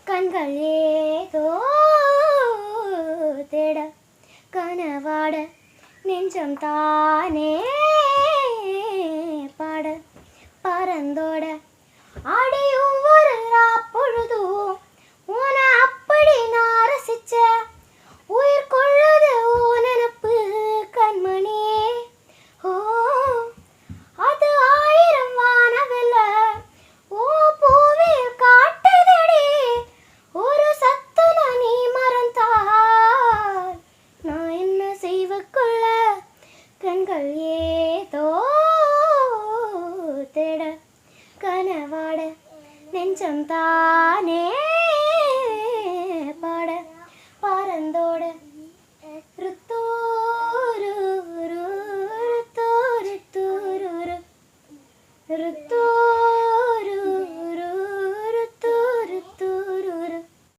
கண்கள் ஏதோ தேட கனவாட நெஞ்சம் தானே பாட பறந்தோட அடியும் ஒரு பொழுதும் உன அப்படி நான் ரசிச்ச உயிர் கொள்ளுது நினப்பு கண்மணியே. ஓ அது 1000 வானவில்ல ஓ பூவில் காட்டுதடி ஒரு சத்துல நீ மறந்தால் நான் என்ன செய்வக்குள்ள கண்கள் ஏதோ தேட கனவாட நெஞ்சம் தானே பாட பறந்தோட ருத்தூரு ருத்தூரு ருத்தூரு